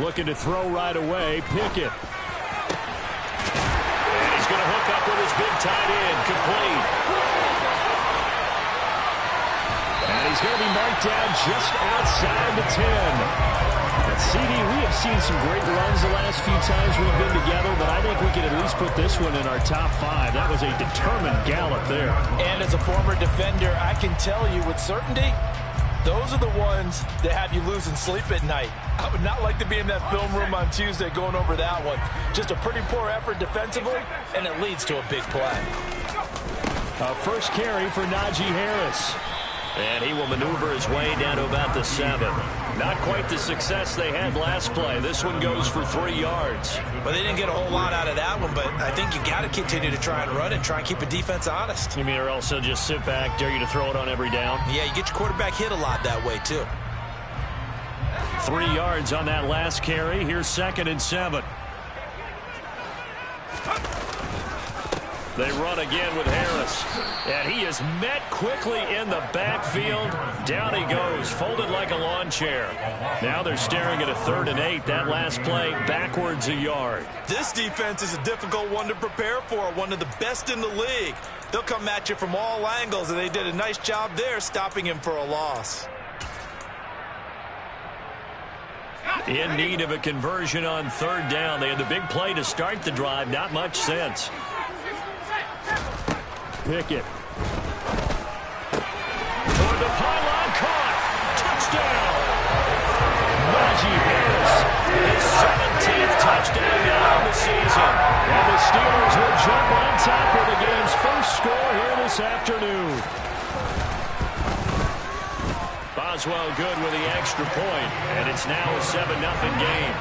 Looking to throw right away. Pickett. And he's going to hook up with his big tight end. Complete. And he's going to be marked down just outside the 10. CD, we have seen some great runs the last few times we've been together, but I think we can at least put this one in our top 5. That was a determined gallop there. And as a former defender, I can tell you with certainty, those are the ones that have you losing sleep at night. I would not like to be in that film room on Tuesday going over that one. Just a pretty poor effort defensively, and it leads to a big play. First carry for Najee Harris. And he will maneuver his way down to about the 7. Not quite the success they had last play. This one goes for 3 yards. Well, they didn't get a whole lot out of that one, but I think you got to continue to try and run and try and keep a defense honest. You mean, or else they'll just sit back, dare you to throw it on every down? Yeah, you get your quarterback hit a lot that way, too. 3 yards on that last carry. Here's 2nd and 7. They run again with Harris. And he is met quickly in the backfield. Down he goes, folded like a lawn chair. Now they're staring at a 3rd and 8. That last play, backwards a yard. This defense is a difficult one to prepare for, one of the best in the league. They'll come at you from all angles, and they did a nice job there stopping him for a loss. In need of a conversion on 3rd down. They had the big play to start the drive. Not much sense. Pickett. Toward the pylon, caught. Touchdown. Najee Harris, his 17th touchdown now in the season. And the Steelers will jump on top of the game's first score here this afternoon. Boswell good with the extra point, and it's now a 7-0 game.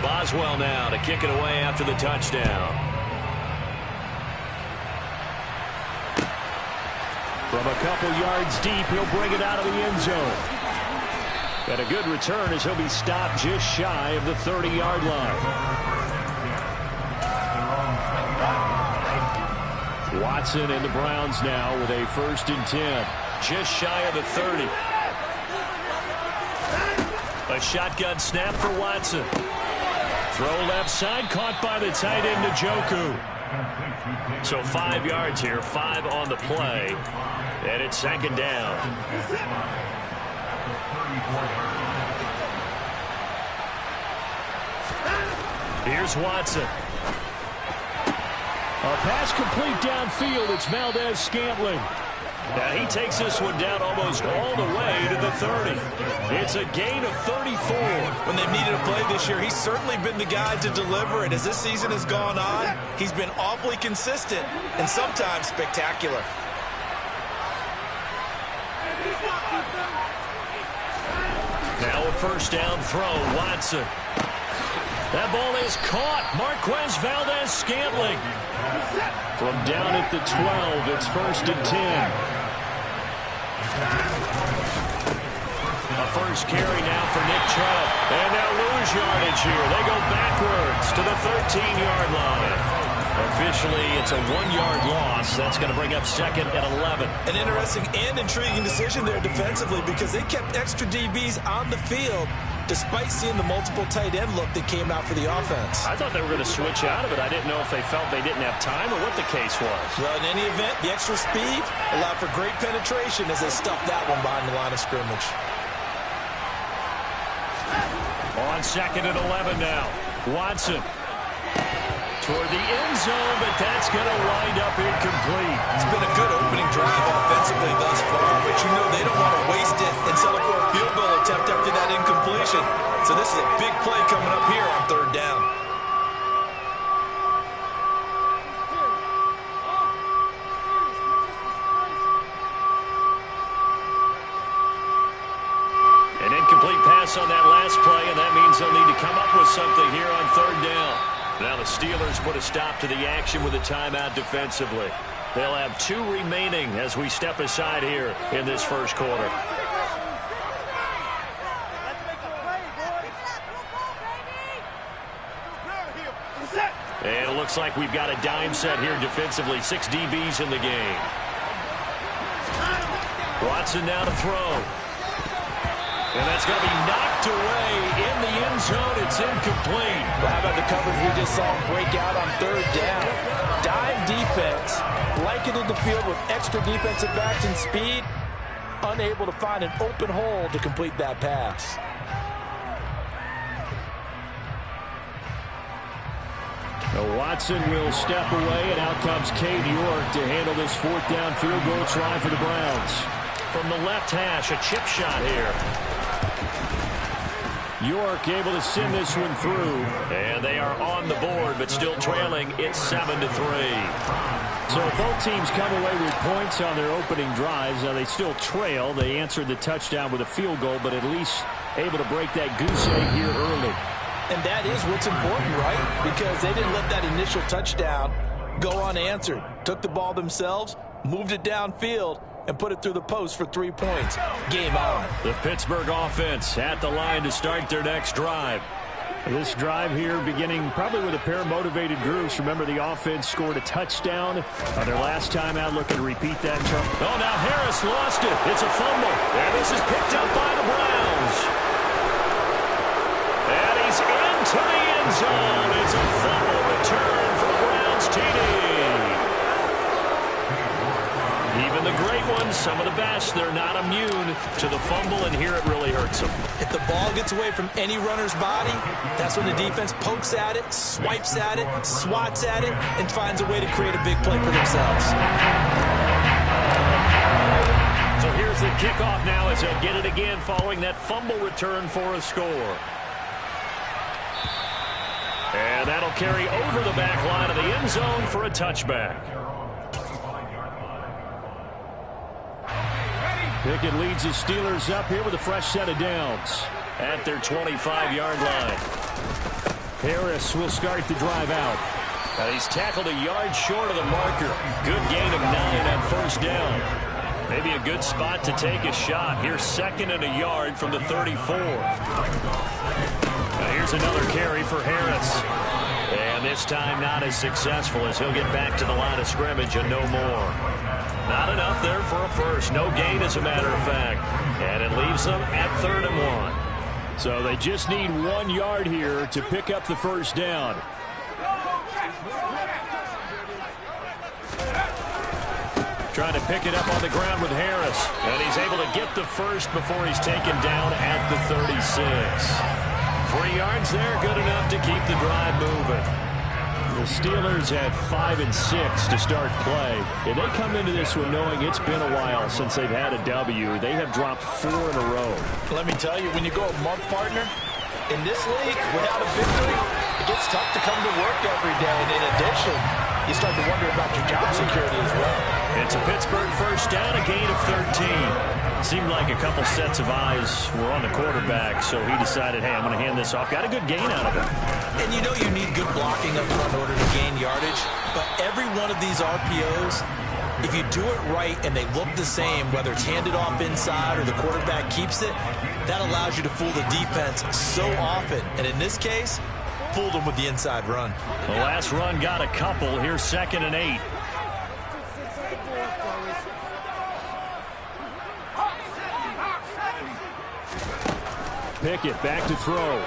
Boswell now to kick it away after the touchdown. From a couple yards deep, he'll bring it out of the end zone. And a good return as he'll be stopped just shy of the 30-yard line. Watson and the Browns now with a 1st and 10. Just shy of the 30. A shotgun snap for Watson. Throw left side, caught by the tight end Njoku. So 5 yards here, 5 on the play. And it's 2nd down. Here's Watson. A pass complete downfield. It's Valdez-Scantling. Now he takes this one down almost all the way to the 30. It's a gain of 34. When they've needed a play this year, he's certainly been the guy to deliver it. As this season has gone on, he's been awfully consistent and sometimes spectacular. Now a 1st down throw, Watson. That ball is caught. Marquez Valdez-Scantling. From down at the 12, it's 1st and 10. A first carry now for Nick Chubb. And they'll lose yardage here. They go backwards to the 13-yard line. Officially, it's a 1-yard loss. That's going to bring up 2nd and 11. An interesting and intriguing decision there defensively because they kept extra DBs on the field despite seeing the multiple tight end look that came out for the offense. I thought they were going to switch out of it. I didn't know if they felt they didn't have time or what the case was. Well, in any event, the extra speed allowed for great penetration as they stuffed that one behind the line of scrimmage. On 2nd and 11 now. Watson. Toward the end zone, but that's going to wind up incomplete. It's been a good opening drive offensively thus far, but you know they don't want to waste it and settle for a field goal attempt after that incompletion. So this is a big play coming up here on 3rd down. An incomplete pass on that last play, and that means they'll need to come up with something here on 3rd down. Now the Steelers put a stop to the action with a timeout defensively. They'll have 2 remaining as we step aside here in this first quarter. looks like we've got a dime set here defensively. 6 DBs in the game. Watson now to throw. And that's going to be knocked away in the end zone. It's incomplete. Well, how about the coverage we just saw break out on 3rd down? Dime defense, blanketed the field with extra defensive backs and speed, unable to find an open hole to complete that pass. Now Watson will step away, and out comes Cade York to handle this 4th down field goal try for the Browns. From the left hash, a chip shot here. York able to send this one through. And they are on the board, but still trailing. It's 7-3. So both teams come away with points on their opening drives. Now they still trail. They answered the touchdown with a field goal, but at least able to break that goose egg here early. And that is what's important, right? Because they didn't let that initial touchdown go unanswered. Took the ball themselves, moved it downfield, and put it through the post for 3 points. Game on. The Pittsburgh offense at the line to start their next drive. This drive here beginning probably with a pair of motivated groups. Remember, the offense scored a touchdown on their last time out. Looking to repeat that. Oh, now Harris lost it. It's a fumble. And this is picked up by the Browns. And he's into the end zone. It's a fumble return for the Browns TD. Even the great ones, some of the best, they're not immune to the fumble, and here it really hurts them. If the ball gets away from any runner's body, that's when the defense pokes at it, swipes at it, swats at it, and finds a way to create a big play for themselves. So here's the kickoff now as they'll get it again following that fumble return for a score. And that'll carry over the back line of the end zone for a touchback. Pickett leads his Steelers up here with a fresh set of downs at their 25-yard line. Harris will start the drive out. And he's tackled a yard short of the marker. Good gain of 9 on 1st down. Maybe a good spot to take a shot. Here's 2nd and a yard from the 34. Now here's another carry for Harris. And this time not as successful as he'll get back to the line of scrimmage and no more. Not enough there for a first. No gain, as a matter of fact. And it leaves them at 3rd and 1. So they just need 1 yard here to pick up the 1st down. Trying to pick it up on the ground with Harris. And he's able to get the first before he's taken down at the 36. 3 yards there, good enough to keep the drive moving. The Steelers had 5 and 6 to start play. And they come into this one knowing it's been a while since they've had a W. They have dropped 4 in a row. Let me tell you, when you go a month, partner, in this league, without a victory, it gets tough to come to work every day. And in addition, you start to wonder about your job security as well. It's a Pittsburgh 1st down, a gain of 13. Seemed like a couple sets of eyes were on the quarterback, so he decided, hey, I'm going to hand this off. Got a good gain out of it. And you know you need good blocking up front in order to gain yardage, but every one of these RPOs, if you do it right and they look the same, whether it's handed off inside or the quarterback keeps it, that allows you to fool the defense so often. And in this case, fooled them with the inside run. The last run got a couple. Here's 2nd and 8. Pickett back to throw.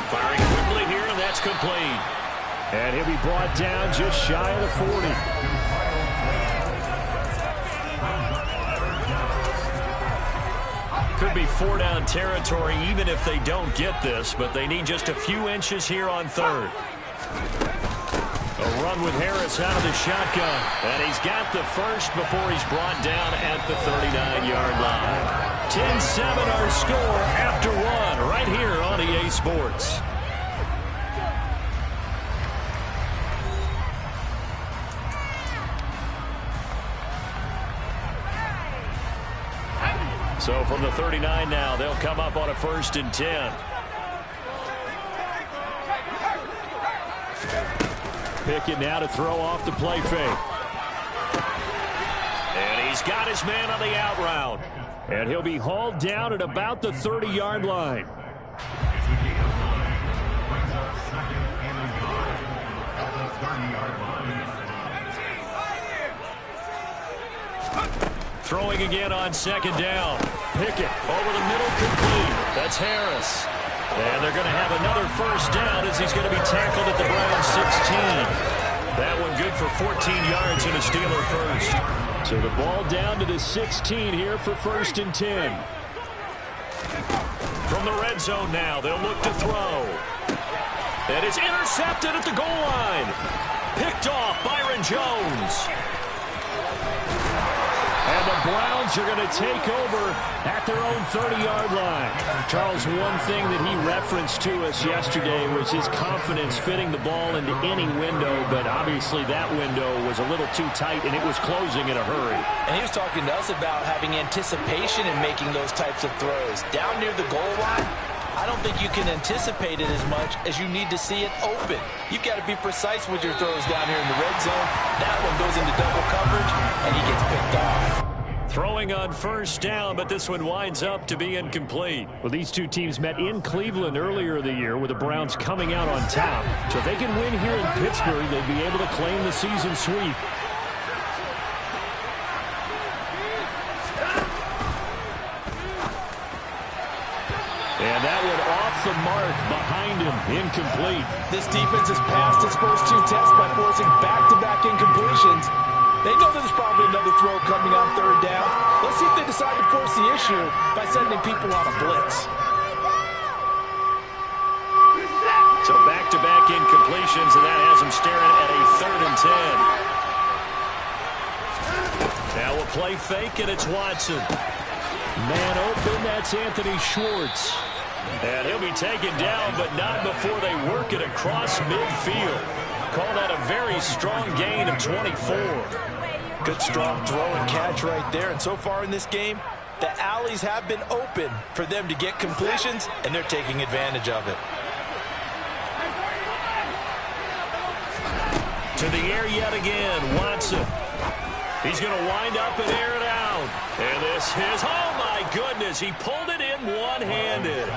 Firing quickly here, and that's complete. And he'll be brought down just shy of the 40. Could be 4-down territory even if they don't get this, but they need just a few inches here on 3rd. A run with Harris out of the shotgun. And he's got the first before he's brought down at the 39-yard line. 10-7 our score after 1 right here on EA Sports. So from the 39 now, they'll come up on a 1st and 10. Pickett now to throw off the play fake. And he's got his man on the out route. And he'll be hauled down at about the 30-yard line. Throwing again on second down. Pickett over the middle, complete. That's Harris. And they're going to have another first down as he's going to be tackled at the Browns 16. That one good for 14 yards and a Steeler first. So the ball down to the 16 here for 1st and 10. From the red zone now, they'll look to throw. And it's intercepted at the goal line. Picked off Byron Jones. And the Browns are going to take over at their own 30-yard line. Charles, one thing that he referenced to us yesterday was his confidence fitting the ball into any window, but obviously that window was a little too tight, and it was closing in a hurry. And he was talking to us about having anticipation in making those types of throws. Down near the goal line, I don't think you can anticipate it as much as you need to see it open. You've got to be precise with your throws down here in the red zone. That one goes into double coverage, and he gets picked off. Throwing on first down, but this one winds up to be incomplete. Well, these two teams met in Cleveland earlier in the year with the Browns coming out on top. So if they can win here in Pittsburgh, they'd be able to claim the season sweep. And that one off the mark behind him, incomplete. This defense has passed its first two tests by forcing back-to-back incompletions. They know there's probably another throw coming on third down. Let's see if they decide to force the issue by sending people on a blitz. So back-to-back incompletions, and that has them staring at a 3rd and 10. Now a play fake, and it's Watson. Man open, that's Anthony Schwartz. And he'll be taken down, but not before they work it across midfield. Call that a very strong gain of 24. Good strong throw and catch right there. And so far in this game, the alleys have been open for them to get completions, and they're taking advantage of it. To the air yet again, Watson. He's going to wind up and air it out. And this is, oh my goodness, he pulled it in one-handed.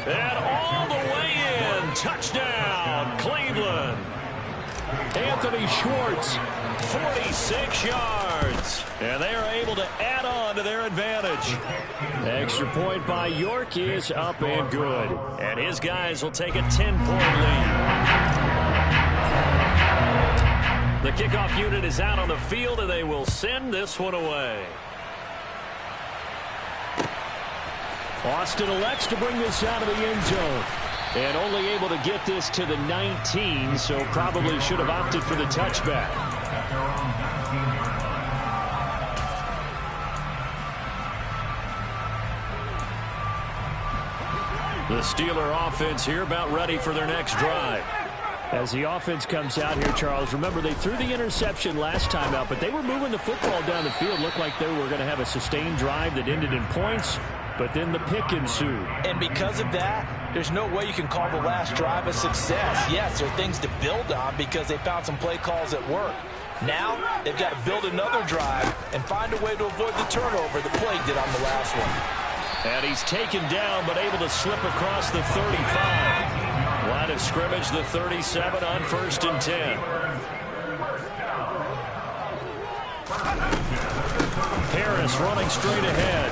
And all the way in, touchdown, Cleveland. Anthony Schwartz, 46 yards. And they are able to add on to their advantage. Extra point by York is up and good. And his guys will take a 10-point lead. The kickoff unit is out on the field, and they will send this one away. Austin elects to bring this out of the end zone. And only able to get this to the 19, so probably should have opted for the touchback. The Steeler offense here about ready for their next drive. As the offense comes out here, Charles, remember they threw the interception last time out, but they were moving the football down the field. Looked like they were going to have a sustained drive that ended in points, but then the pick ensued. And because of that, there's no way you can call the last drive a success. Yes, there are things to build on because they found some play calls that work. Now, they've got to build another drive and find a way to avoid the turnover the play did on the last one. And he's taken down, but able to slip across the 35. Line of scrimmage, the 37 on 1st and 10. Harris running straight ahead.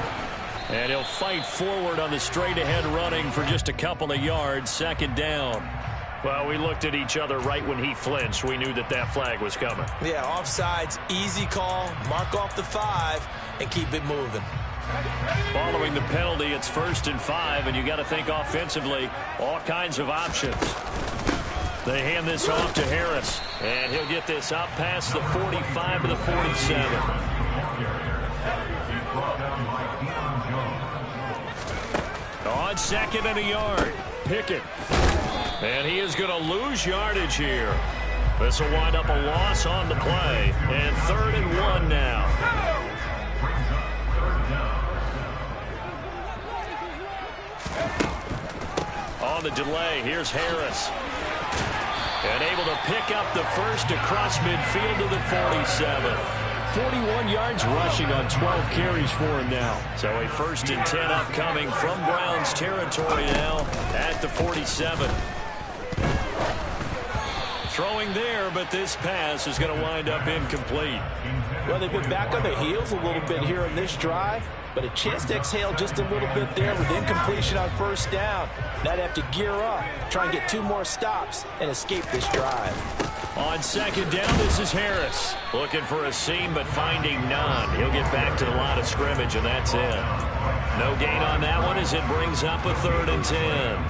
And he'll fight forward on the straight-ahead running for just a couple of yards. 2nd down. Well, we looked at each other right when he flinched. We knew that that flag was coming. Yeah, offsides, easy call. Mark off the 5 and keep it moving. Following the penalty, it's 1st and 5, and you got to think offensively, all kinds of options. They hand this off to Harris, and he'll get this out past the 45 to the 47. On 2nd and a yard, Pickett. And he is going to lose yardage here. This will wind up a loss on the play, and 3rd and 1 now. On the delay, here's Harris. And able to pick up the first across midfield to the 47. 41 yards rushing on 12 carries for him now. So a 1st and 10 upcoming from Browns territory now at the 47. Throwing there, but this pass is going to wind up incomplete. Well, they've been back on their heels a little bit here in this drive, but a chance to exhale just a little bit there with incompletion on first down. Now they have to gear up, try and get 2 more stops, and escape this drive. On second down, this is Harris. Looking for a seam, but finding none. He'll get back to the line of scrimmage, and that's it. No gain on that one as it brings up a 3rd and 10.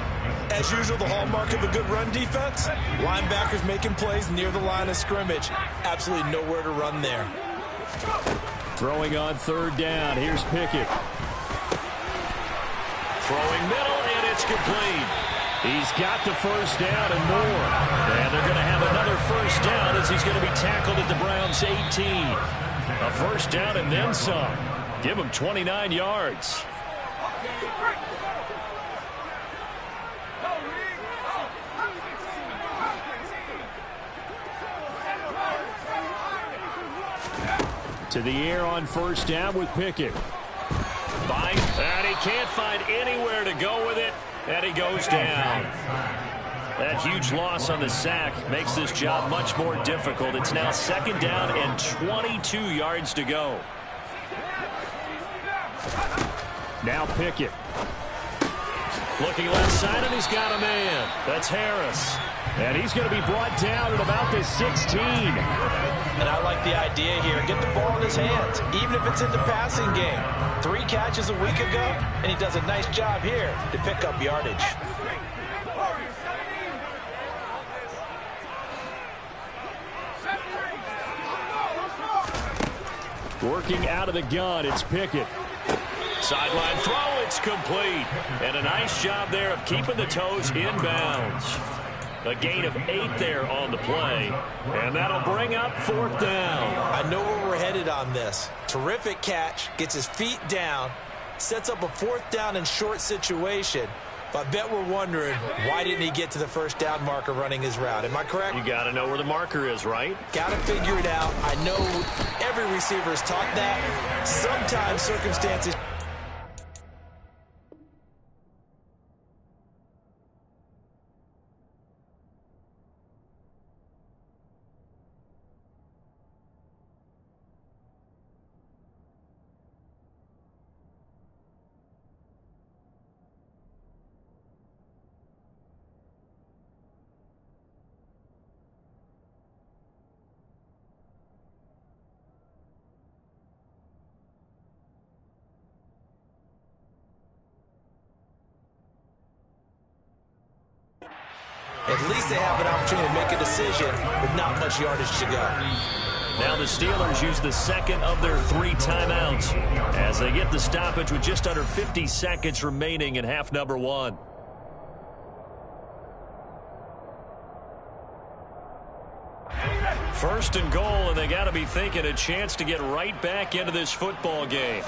As usual, the hallmark of a good run defense, linebackers making plays near the line of scrimmage. Absolutely nowhere to run there. Throwing on 3rd down. Here's Pickett. Throwing middle, and it's complete. He's got the first down and more. And they're going to have another first down as he's going to be tackled at the Browns' 18. A first down and then some. Give him 29 yards. To the air on first down with Pickett. And he can't find anywhere to go with it, and he goes down. That huge loss on the sack makes this job much more difficult. It's now 2nd down and 22 yards to go. Now Pickett. Looking left side, and he's got a man. That's Harris. And he's going to be brought down at about the 16. And I like the idea here. Get the ball in his hands, even if it's in the passing game. 3 catches a week ago, and he does a nice job here to pick up yardage. Working out of the gun, it's Pickett. Sideline throw, it's complete. And a nice job there of keeping the toes inbounds. A gain of 8 there on the play. And that'll bring up 4th down. I know where we're headed on this. Terrific catch, gets his feet down, sets up a 4th down and short situation. But I bet we're wondering, why didn't he get to the first down marker running his route? Am I correct? You got to know where the marker is, right? Got to figure it out. I know every receiver is taught that. Sometimes circumstances... At least they have an opportunity to make a decision with not much yardage to go. Now the Steelers use the 2nd of their 3 timeouts as they get the stoppage with just under 50 seconds remaining in half number 1. First and goal, and they got to be thinking a chance to get right back into this football game.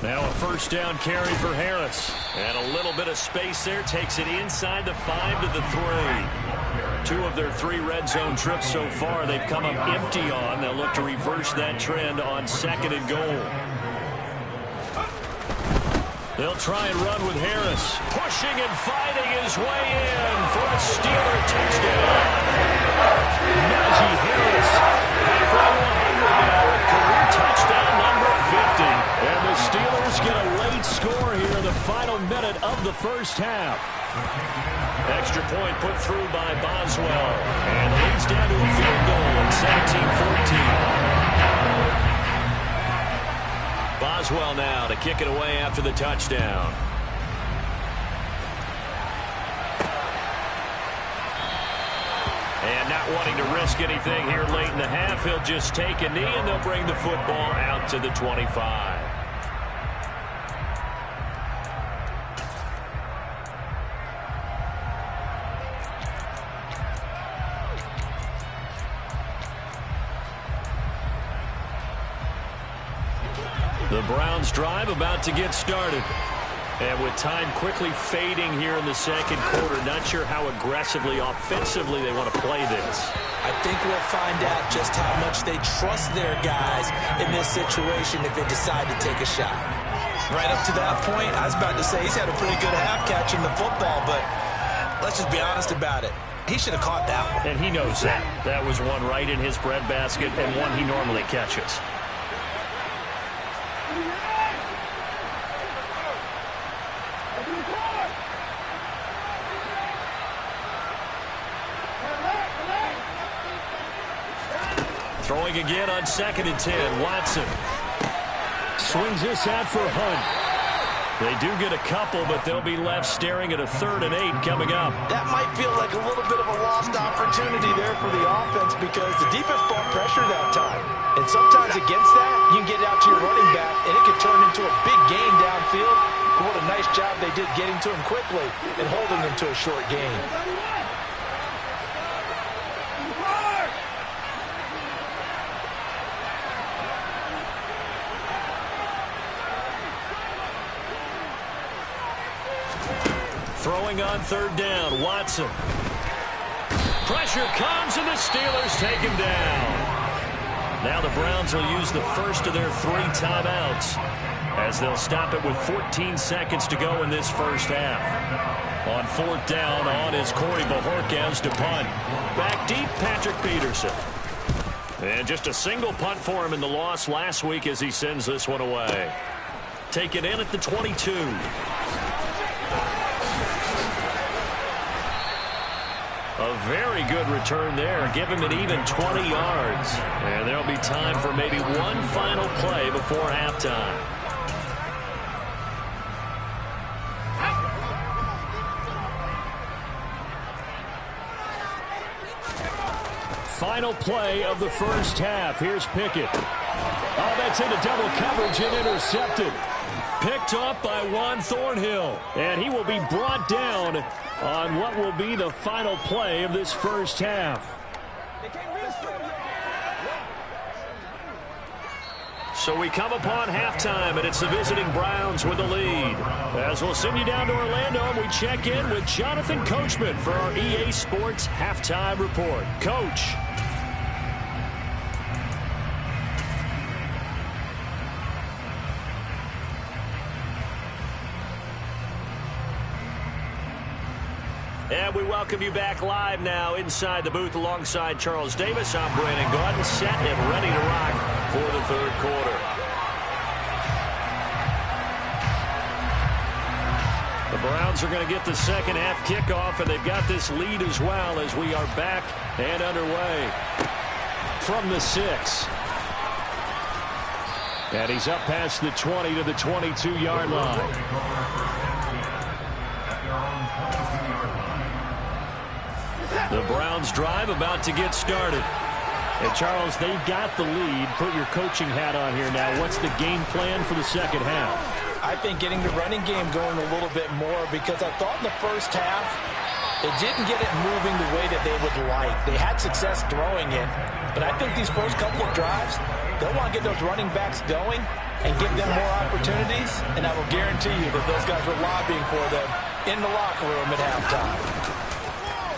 Now a first down carry for Harris. And a little bit of space there. Takes it inside the 5 to the 3. 2 of their 3 red zone trips so far they've come up empty on. They'll look to reverse that trend on 2nd and goal. They'll try and run with Harris. Pushing and fighting his way in for a Steeler touchdown. Najee Harris. Halfway 100 now. Career touchdown number 50. And the Steelers get a late score here in the final minute of the first half. Extra point put through by Boswell. And leads down to a field goal at 17-14. Boswell now to kick it away after the touchdown. And not wanting to risk anything here late in the half, he'll just take a knee and they'll bring the football out to the 25. The Browns drive about to get started. And with time quickly fading here in the second quarter, not sure how aggressively, offensively they want to play this. I think we'll find out just how much they trust their guys in this situation if they decide to take a shot. Right up to that point, I was about to say he's had a pretty good half catching the football, but let's just be honest about it. He should have caught that one. And he knows that. That was one right in his breadbasket and one he normally catches. Throwing again on 2nd and 10. Watson swings this out for Hunt. They do get a couple, but they'll be left staring at a 3rd and 8 coming up. That might feel like a little bit of a lost opportunity there for the offense because the defense brought pressure that time. And sometimes against that, you can get out to your running back, and it can turn into a big gain downfield. But what a nice job they did getting to him quickly and holding him to a short gain. Throwing on 3rd down, Watson. Pressure comes, and the Steelers take him down. Now the Browns will use the first of their 3 timeouts as they'll stop it with 14 seconds to go in this first half. On 4th down, on is Corey Bojorquez to punt. Back deep, Patrick Peterson. And just a single punt for him in the loss last week as he sends this one away. Taken in at the 22. A very good return there. Give him an even 20 yards. And there'll be time for maybe one final play before halftime. Final play of the first half. Here's Pickett. Oh, that's into double coverage and intercepted. Picked up by Juan Thornhill. And he will be brought down on what will be the final play of this first half. So we come upon halftime, and it's the visiting Browns with the lead. As we'll send you down to Orlando, and we check in with Jonathan Coachman for our EA Sports Halftime Report. Coach. And we welcome you back live now inside the booth alongside Charles Davis. I'm Brandon Gaudin, set and ready to rock for the 3rd quarter. The Browns are going to get the second half kickoff, and they've got this lead as well as we are back and underway from the 6. And he's up past the 20 to the 22-yard line. The Browns drive about to get started. And Charles, they've got the lead. Put your coaching hat on here now. What's the game plan for the second half? I think getting the running game going a little bit more because I thought in the first half they didn't get it moving the way that they would like. They had success throwing it. But I think these first couple of drives, they'll want to get those running backs going and give them more opportunities. And I will guarantee you that those guys were lobbying for them in the locker room at halftime.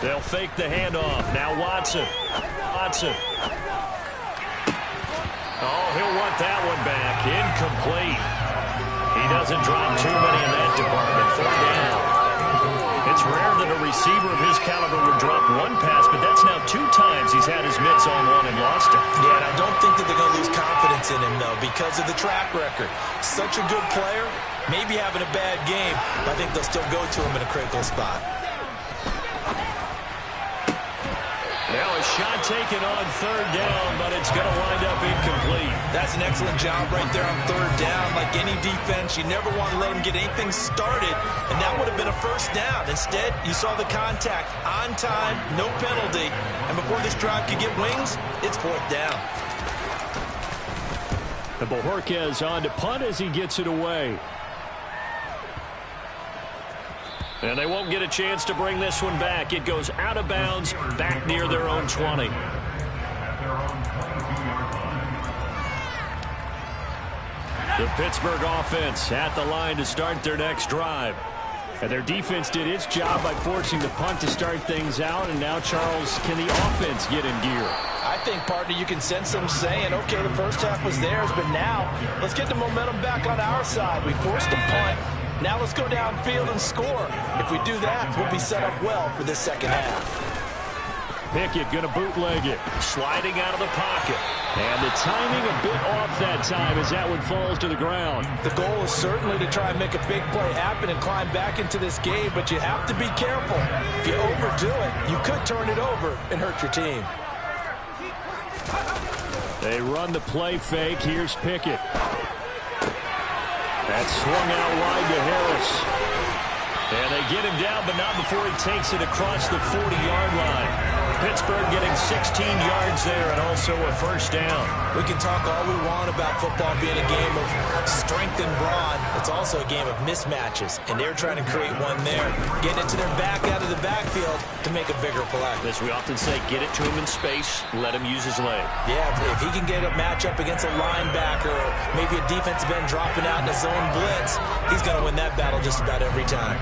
They'll fake the handoff. Now Watson. Watson. Oh, he'll want that one back. Incomplete. He doesn't drop too many in that department. 3rd down. It's rare that a receiver of his caliber would drop one pass, but that's now 2 times he's had his mitts on one and lost it. Yeah, and I don't think that they're going to lose confidence in him, though, because of the track record. Such a good player, maybe having a bad game, but I think they'll still go to him in a critical spot. Now a shot taken on 3rd down, but it's going to wind up incomplete. That's an excellent job right there on 3rd down. Like any defense, you never want to let them get anything started, and that would have been a 1st down. Instead, you saw the contact on time, no penalty, and before this drive could get wings, it's 4th down. The Bojorquez on to punt as he gets it away. And they won't get a chance to bring this one back. It goes out of bounds, back near their own 20. The Pittsburgh offense at the line to start their next drive. And their defense did its job by forcing the punt to start things out. And now, Charles, can the offense get in gear? I think, partner, you can sense them saying, okay, the first half was theirs, but now let's get the momentum back on our side. We forced a punt. Now let's go downfield and score. If we do that, we'll be set up well for this second half. Pickett going to bootleg it. Sliding out of the pocket. And the timing a bit off that time as that one falls to the ground. The goal is certainly to try and make a big play happen and climb back into this game, but you have to be careful. If you overdo it, you could turn it over and hurt your team. They run the play fake. Here's Pickett. That's swung out wide to Harris. And they get him down, but not before he takes it across the 40-yard line. Pittsburgh getting 16 yards there and also a first down. We can talk all we want about football being a game of strength and brawn. It's also a game of mismatches, and they're trying to create one there, getting it to their back out of the backfield to make a bigger play. As we often say, get it to him in space, let him use his leg. Yeah, if he can get a matchup against a linebacker or maybe a defensive end dropping out in a zone blitz, he's going to win that battle just about every time.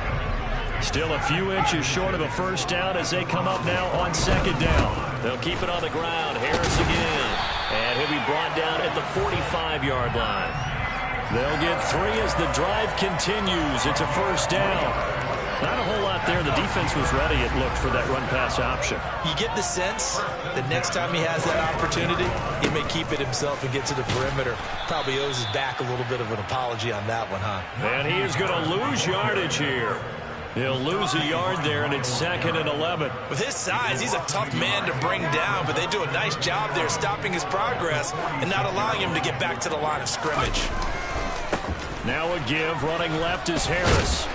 Still a few inches short of a first down as they come up now on second down. They'll keep it on the ground. Harris again. And he'll be brought down at the 45-yard line. They'll get 3 as the drive continues. It's a first down. Not a whole lot there. The defense was ready, it looked, for that run-pass option. You get the sense that next time he has that opportunity, he may keep it himself and get to the perimeter. Probably owes his back a little bit of an apology on that one, huh? And he is going to lose yardage here. He'll lose a yard there, and it's 2nd and 11. With his size, he's a tough man to bring down, but they do a nice job there stopping his progress and not allowing him to get back to the line of scrimmage. Now a give. Running left is Harris.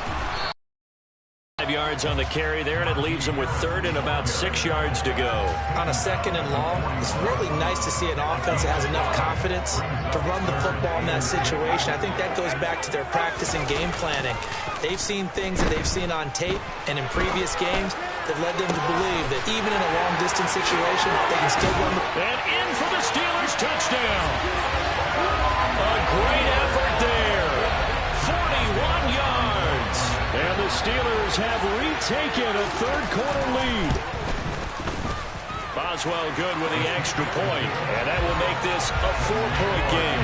5 yards on the carry there, and it leaves him with 3rd and about 6 yards to go. On a 2nd and long, it's really nice to see an offense that has enough confidence to run the football in that situation. I think that goes back to their practice and game planning. They've seen things that they've seen on tape and in previous games that led them to believe that even in a long-distance situation, they can still run the... And in for the Steelers touchdown. A great effort there. 41 yards. And the Steelers have retaken a third-quarter lead. Boswell good with the extra point, and that will make this a 4-point game.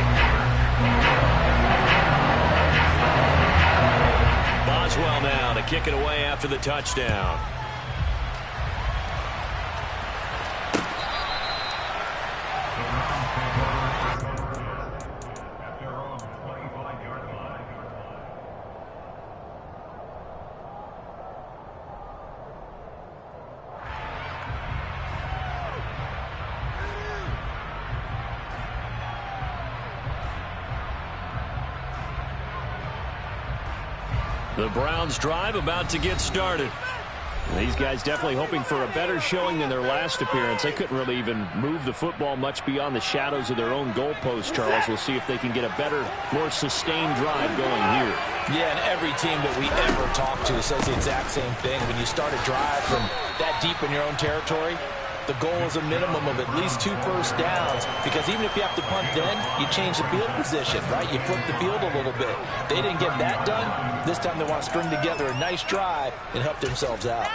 Boswell now to kick it away after the touchdown. The Browns drive about to get started. These guys definitely hoping for a better showing than their last appearance. They couldn't really even move the football much beyond the shadows of their own goalpost, Charles. We'll see if they can get a better, more sustained drive going here. Yeah, and every team that we ever talk to says the exact same thing. When you start a drive from that deep in your own territory, the goal is a minimum of at least 2 first downs, because even if you have to punt then, you change the field position, right? You flip the field a little bit. They didn't get that done. This time they want to string together a nice drive and help themselves out.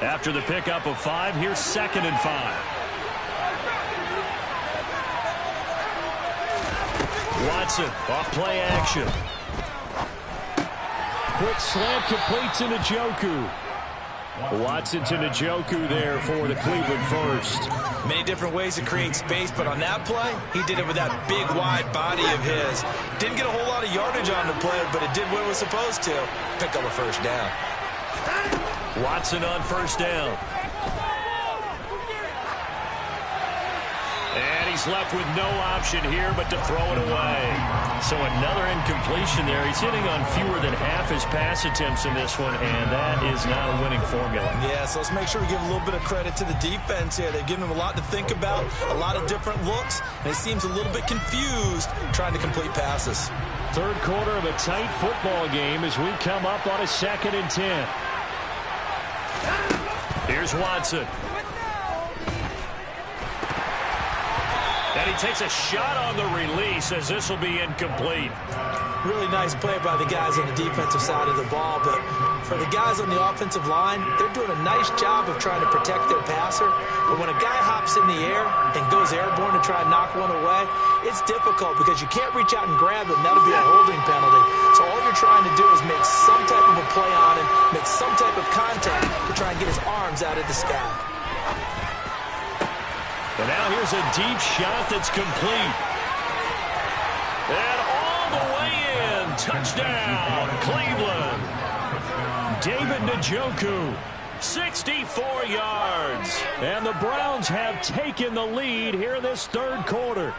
After the pickup of 5, here's 2nd and 5. Watson off play action. Quick slant completes to Njoku. Watson to Njoku there for the Cleveland first. Many different ways to create space, but on that play, he did it with that big, wide body of his. Didn't get a whole lot of yardage on the play, but it did what it was supposed to. Pick up a first down. Watson on first down. And he's left with no option here but to throw it away. So another incompletion there. He's hitting on fewer than half his pass attempts in this one, and that is not a winning formula. Yeah, so let's make sure we give a little bit of credit to the defense here. They've given him a lot to think about, a lot of different looks, and he seems a little bit confused trying to complete passes. Third quarter of a tight football game as we come up on a 2nd and 10. Here's Watson. And he takes a shot on the release as this will be incomplete. Really nice play by the guys on the defensive side of the ball, but For the guys on the offensive line, they're doing a nice job of trying to protect their passer. But when a guy hops in the air and goes airborne to try and knock one away, it's difficult because you can't reach out and grab him. That'll be a holding penalty. So all you're trying to do is make some type of a play on him, make some type of contact to try and get his arms out of the sky. And now here's a deep shot that's complete. And all the way in. Touchdown, Cleveland. David Njoku, 64 yards. And the Browns have taken the lead here in this third quarter.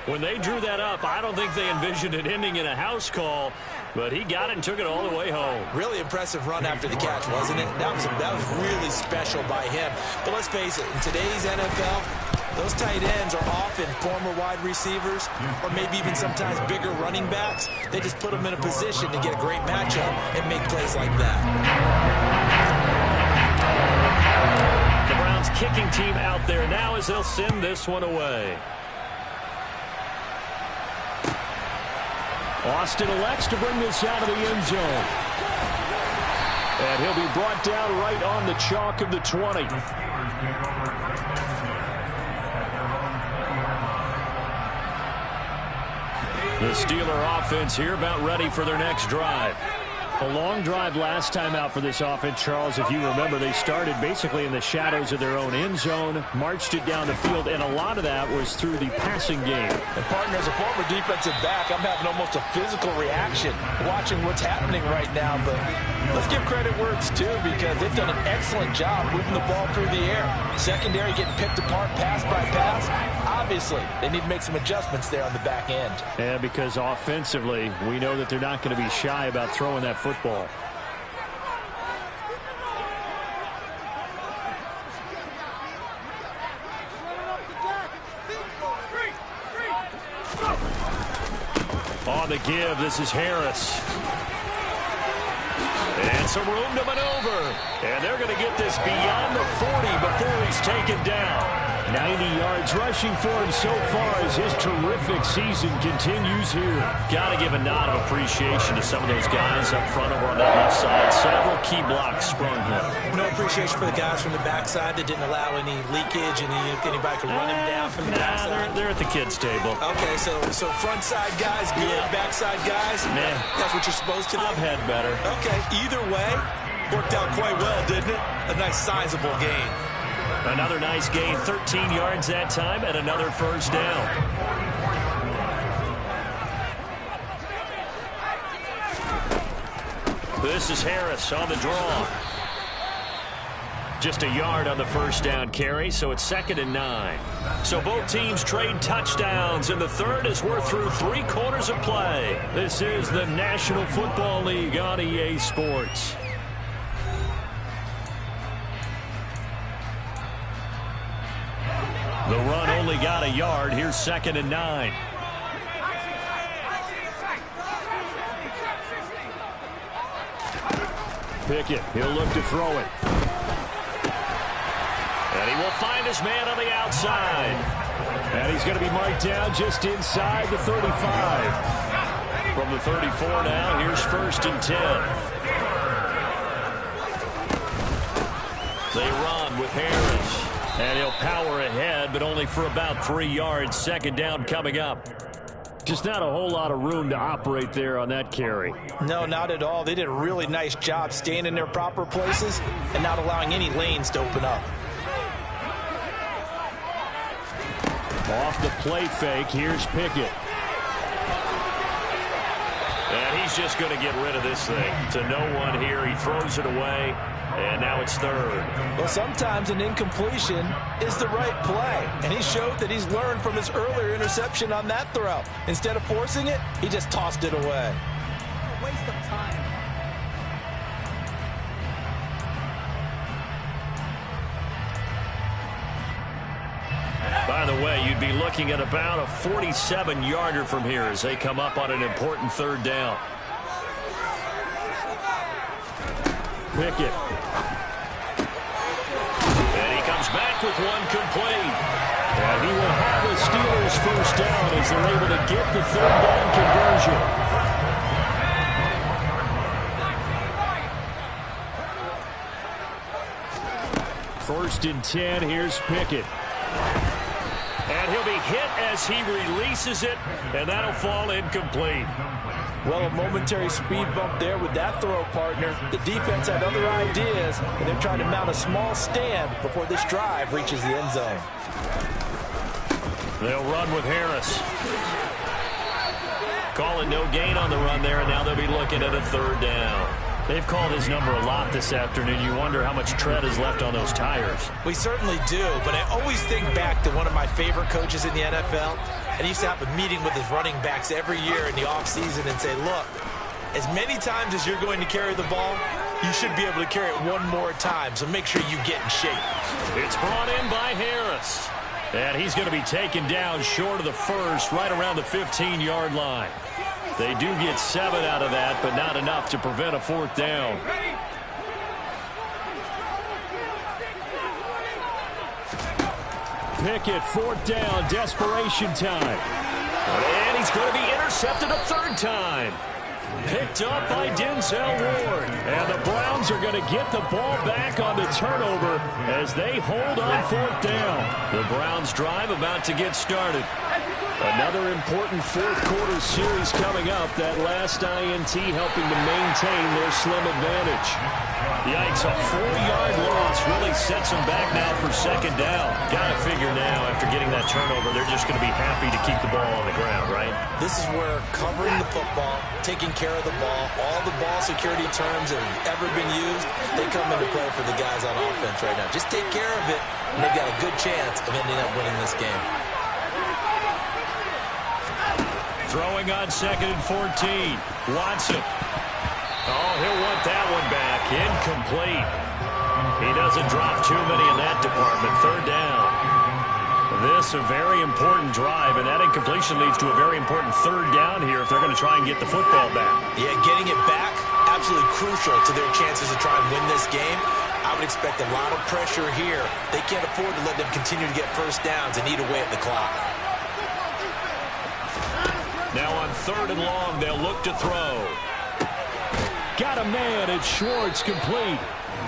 When they drew that up, I don't think they envisioned it ending in a house call, but he got it and took it all the way home. Really impressive run after the catch, wasn't it? That was really special by him. But let's face it, in today's NFL, those tight ends are often former wide receivers or maybe even sometimes bigger running backs. They just put them in a position to get a great matchup and make plays like that. The Browns kicking team out there now as they'll send this one away. Austin elects to bring this out of the end zone. And he'll be brought down right on the chalk of the 20. The Steeler offense here about ready for their next drive. A long drive last time out for this offense, Charles. If you remember, they started basically in the shadows of their own end zone, marched it down the field, and a lot of that was through the passing game. And partner, as a former defensive back, I'm having almost a physical reaction watching what's happening right now. But let's give credit where it's due because they've done an excellent job moving the ball through the air. Secondary getting picked apart pass by pass. Obviously, they need to make some adjustments there on the back end. Yeah, because offensively, we know that they're not going to be shy about throwing that football. On the give, this is Harris. And some room to maneuver. And they're going to get this beyond the 40 before he's taken down. 90 yards rushing for him so far as his terrific season continues here. Got to give a nod of appreciation to some of those guys up front over on that left side. Several key blocks sprung him. No appreciation for the guys from the backside that didn't allow any leakage and anybody could run him down from the backside. They're at the kids' table. Okay, so front side guys good, backside guys, man, that's what you're supposed to do. I've had better. Okay, either way, worked out quite well, didn't it? A nice sizable gain. Another nice gain, 13 yards that time, and another first down. This is Harris on the draw. Just a yard on the first down carry, so it's 2nd and 9. So both teams trade touchdowns, and the third as we're through 3 quarters of play. This is the National Football League on EA Sports. The run only got a yard. Here's 2nd and 9. Pickett, he'll look to throw it. And he will find his man on the outside. And he's going to be marked down just inside the 35. From the 34 now, here's 1st and 10. They run with Harris. And he'll power ahead, but only for about 3 yards. 2nd down coming up. Just not a whole lot of room to operate there on that carry. No, not at all. They did a really nice job staying in their proper places and not allowing any lanes to open up. Off the play fake, here's Pickett. And he's just going to get rid of this thing. To no one here, he throws it away. And now it's 3rd. Well, sometimes an incompletion is the right play. And he showed that he's learned from his earlier interception on that throw. Instead of forcing it, he just tossed it away. A waste of time. By the way, you'd be looking at about a 47-yarder from here as they come up on an important 3rd down. Pickett. And he comes back with one complete. And he will have the Steelers' first down as they're able to get the 3rd down conversion. 1st and 10. Here's Pickett. And he'll be hit as he releases it, and that'll fall incomplete. Well, a momentary speed bump there with that throw, partner. The defense had other ideas, and they're trying to mount a small stand before this drive reaches the end zone. They'll run with Harris. Calling no gain on the run there, and now they'll be looking at a 3rd down. They've called his number a lot this afternoon. You wonder how much tread is left on those tires. We certainly do, but I always think back to one of my favorite coaches in the NFL. And he used to have a meeting with his running backs every year in the offseason and say, look, as many times as you're going to carry the ball, you should be able to carry it one more time, so make sure you get in shape. It's brought in by Harris. And he's going to be taken down short of the 1st, right around the 15-yard line. They do get 7 out of that, but not enough to prevent a 4th down. Pickett, 4th down, desperation time. And he's going to be intercepted a 3rd time. Picked up by Denzel Ward. And the Browns are going to get the ball back on the turnover as they hold on 4th down. The Browns drive about to get started. Another important 4th quarter series coming up. That last INT helping to maintain their slim advantage. Yikes, a 4-yard loss really sets them back now for 2nd down. Got to figure now, after getting that turnover, they're just going to be happy to keep the ball on the ground, right? This is where covering the football, taking care of the ball, all the ball security terms that have ever been used, they come into play for the guys on offense right now. Just take care of it, and they've got a good chance of ending up winning this game. Throwing on 2nd and 14. Watson. Oh, he'll want that one back. Incomplete. He doesn't drop too many in that department. 3rd down. This a very important drive, and that incompletion leads to a very important 3rd down here if they're going to try and get the football back. Yeah, getting it back, absolutely crucial to their chances to try and win this game. I would expect a lot of pressure here. They can't afford to let them continue to get 1st downs and eat away at the clock. Now on 3rd and long, they'll look to throw. Got a man, it's Schwartz, complete.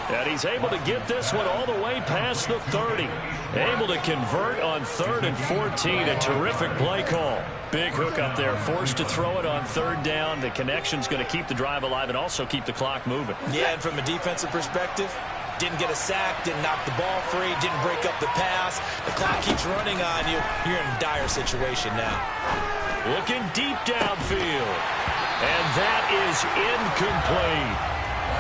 And he's able to get this one all the way past the 30. Able to convert on 3rd and 14. A terrific play call. Big hook up there, forced to throw it on 3rd down. The connection's going to keep the drive alive and also keep the clock moving. Yeah, and from a defensive perspective, didn't get a sack, didn't knock the ball free, didn't break up the pass. The clock keeps running on you. You're in a dire situation now. Looking deep downfield. And that is incomplete.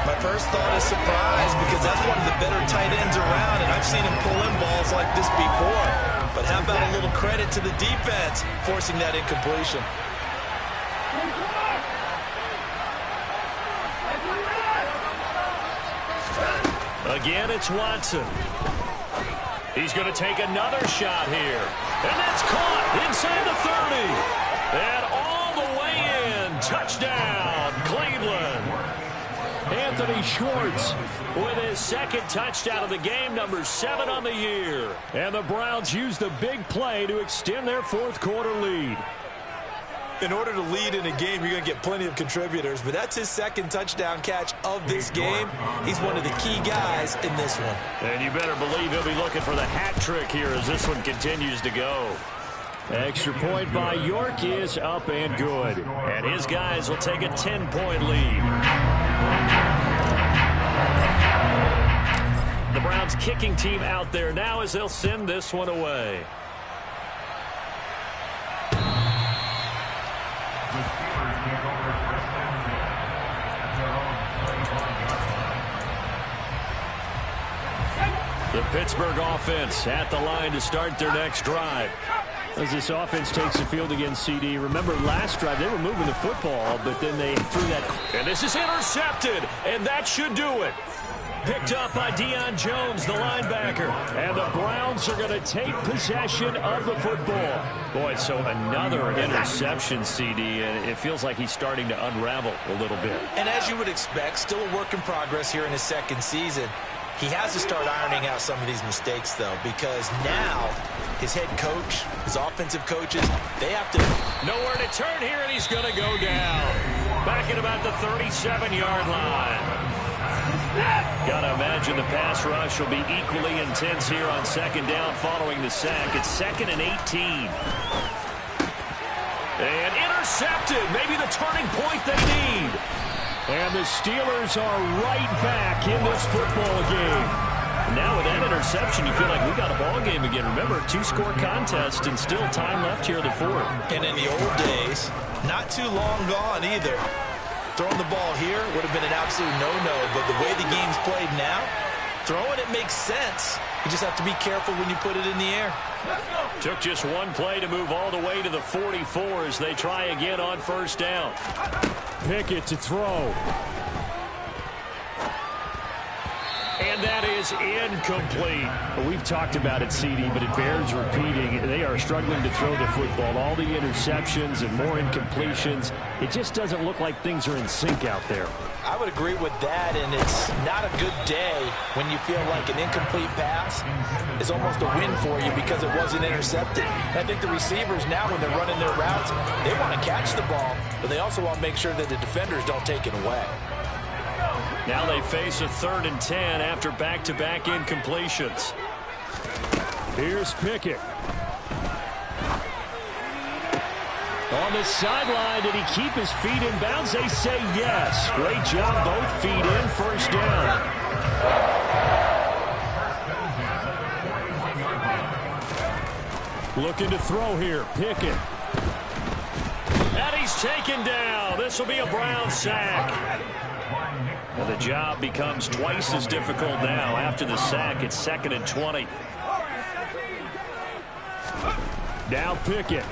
My first thought is surprise because that's one of the better tight ends around, and I've seen him pull in balls like this before. But how about a little credit to the defense forcing that incompletion? Again, it's Watson. He's going to take another shot here. And that's caught inside the 30. And all the way in. Touchdown, Cleveland. Anthony Schwartz with his 2nd touchdown of the game, number 7 on the year. And the Browns use the big play to extend their 4th quarter lead. In order to lead in a game, you're going to get plenty of contributors, but that's his 2nd touchdown catch of this game. He's one of the key guys in this one. And you better believe he'll be looking for the hat trick here as this one continues to go. Extra point by York is up and good. And his guys will take a 10-point lead. The Browns kicking team out there now as they'll send this one away. The Pittsburgh offense at the line to start their next drive. As this offense takes the field against CD. Remember last drive, they were moving the football, but then they threw that. And this is intercepted, and that should do it. Picked up by Deion Jones, the linebacker. And the Browns are going to take possession of the football. Boy, so another interception, CD, and it feels like he's starting to unravel a little bit. And as you would expect, still a work in progress here in his 2nd season. He has to start ironing out some of these mistakes, though, because now his head coach, his offensive coaches, they have to... Nowhere to turn here, and he's going to go down. Back at about the 37-yard line. Got to imagine the pass rush will be equally intense here on second down following the sack. It's 2nd and 18. And intercepted. Maybe the turning point they need. And the Steelers are right back in this football game. Now with that interception, you feel like we got a ball game again. Remember, 2-score contest and still time left here in the fourth. And in the old days, not too long gone either. Throwing the ball here would have been an absolute no-no, but the way the game's played now, throwing it makes sense. You just have to be careful when you put it in the air. Took just one play to move all the way to the 44 as they try again on first down. Pickett to throw. And that is incomplete. We've talked about it, CD, but it bears repeating. They are struggling to throw the football. All the interceptions and more incompletions. It just doesn't look like things are in sync out there. I would agree with that, and it's not a good day when you feel like an incomplete pass is almost a win for you because it wasn't intercepted. I think the receivers now, when they're running their routes, they want to catch the ball, but they also want to make sure that the defenders don't take it away. Now they face a 3rd and 10 after back-to-back incompletions. Here's Pickett. On the sideline, did he keep his feet in bounds? They say yes. Great job, both feet in, first down. Looking to throw here, Pickett. And he's taken down. This will be a Brown sack. Well, the job becomes twice as difficult now. After the sack, it's 2nd and 20. Now Pickett.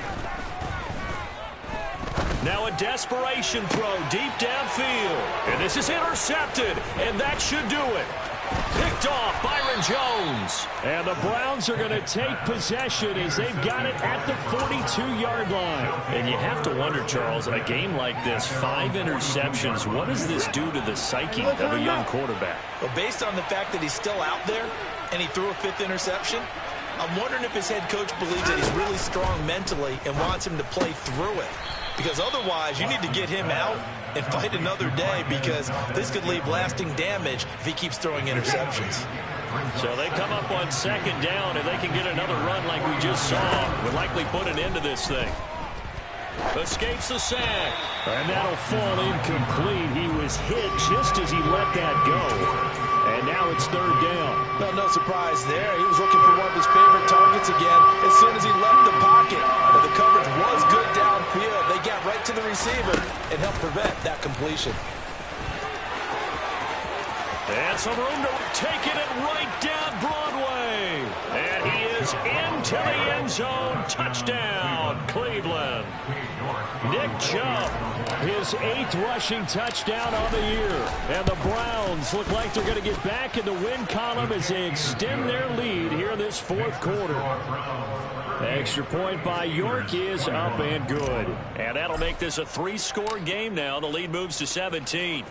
Now a desperation throw deep downfield. And this is intercepted, and that should do it. Picked off Byron Jones. And the Browns are going to take possession as they've got it at the 42-yard line. And you have to wonder, Charles, a game like this, 5 interceptions, what does this do to the psyche of a young quarterback? Well, based on the fact that he's still out there and he threw a 5th interception, I'm wondering if his head coach believes that he's really strong mentally and wants him to play through it. Because otherwise, you need to get him out and fight another day, because this could leave lasting damage if he keeps throwing interceptions. So they come up on 2nd down, and they can get another run like we just saw. Would likely put an end to this thing. Escapes the sack. And that'll fall incomplete. He was hit just as he let that go. And now it's 3rd down. Well, no surprise there. He was looking for one of his favorite targets again as soon as he left the pocket. But the coverage was good downfield. They got right to the receiver and helped prevent that completion. And some room to take it right down Broadway. And he is into the end zone. Touchdown, Cleveland. Nick Chubb, his 8th rushing touchdown on the year. And the Browns look like they're going to get back in the win column as they extend their lead here in this 4th quarter. The extra point by York is up and good. And that'll make this a 3-score game now. The lead moves to 17.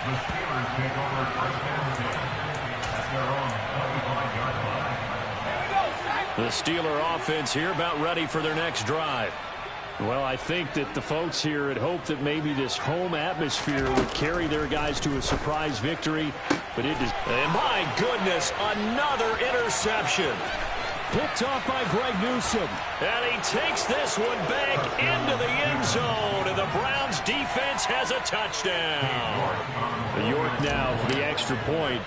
The Steelers take over first down at their own 25-yard line. The Steeler offense here about ready for their next drive. Well, I think that the folks here had hoped that maybe this home atmosphere would carry their guys to a surprise victory, but it is. And my goodness, another interception. Picked off by Greg Newsome. And he takes this one back into the end zone, and the Browns defense has a touchdown. York now for the extra point.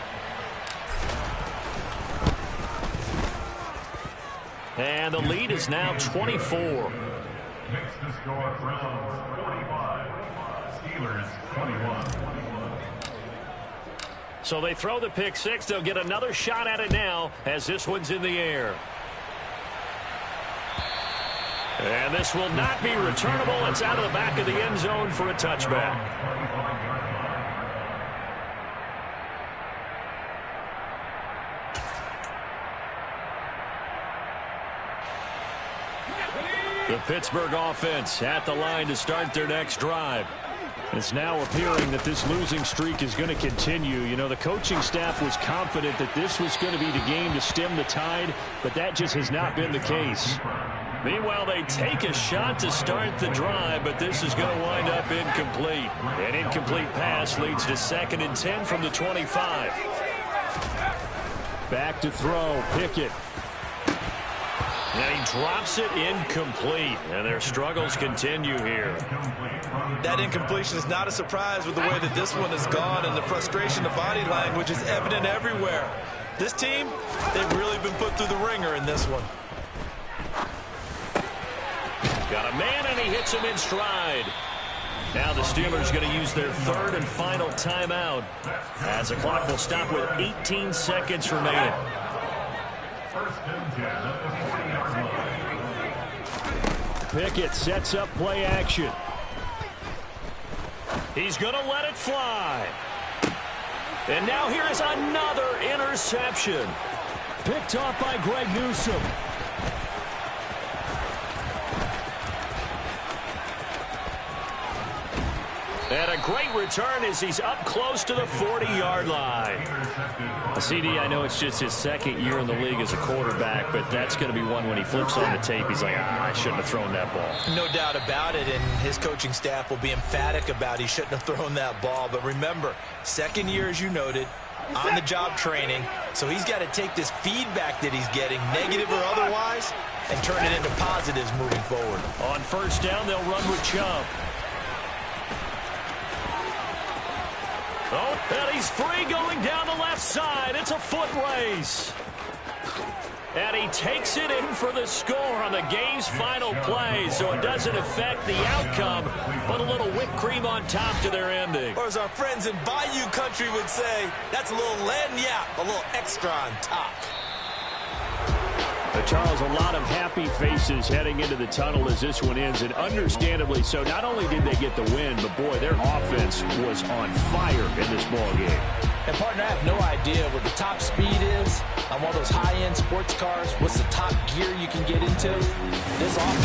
And the lead is now 24. Makes the score Browns 45, Steelers 21. So they throw the pick six. They'll get another shot at it now as this one's in the air. And this will not be returnable. It's out of the back of the end zone for a touchback. The Pittsburgh offense at the line to start their next drive. It's now appearing that this losing streak is going to continue. You know, the coaching staff was confident that this was going to be the game to stem the tide, but that just has not been the case. Meanwhile, they take a shot to start the drive, but this is going to wind up incomplete. An incomplete pass leads to 2nd and 10 from the 25. Back to throw, Pickett. And he drops it incomplete. And their struggles continue here. That incompletion is not a surprise with the way that this one has gone, and the frustration, the body language is evident everywhere. This team, they've really been put through the ringer in this one. Got a man, and he hits him in stride. Now the Steelers going to use their 3rd and final timeout, as the clock will stop with 18 seconds remaining. Pickett sets up play action. He's going to let it fly. And now here is another interception. Picked off by Greg Newsome. And a great return as he's up close to the 40-yard line. CD, I know it's just his 2nd year in the league as a quarterback, but that's going to be one when he flips on the tape, he's like, I shouldn't have thrown that ball. No doubt about it, and his coaching staff will be emphatic about he shouldn't have thrown that ball. But remember, 2nd year, as you noted, on-the-job training, so he's got to take this feedback that he's getting, negative or otherwise, and turn it into positives moving forward. On 1st down, they'll run with Chubb. Oh, and he's free going down the left side. It's a foot race. And he takes it in for the score on the game's final play, so it doesn't affect the outcome, but a little whipped cream on top to their ending. Or as our friends in Bayou country would say, that's a little lagniappe, a little extra on top. Charles, a lot of happy faces heading into the tunnel as this one ends, and understandably so. Not only did they get the win, but boy, their offense was on fire in this ball game. And partner, I have no idea what the top speed is on one of those high-end sports cars. What's the top gear you can get into? This offense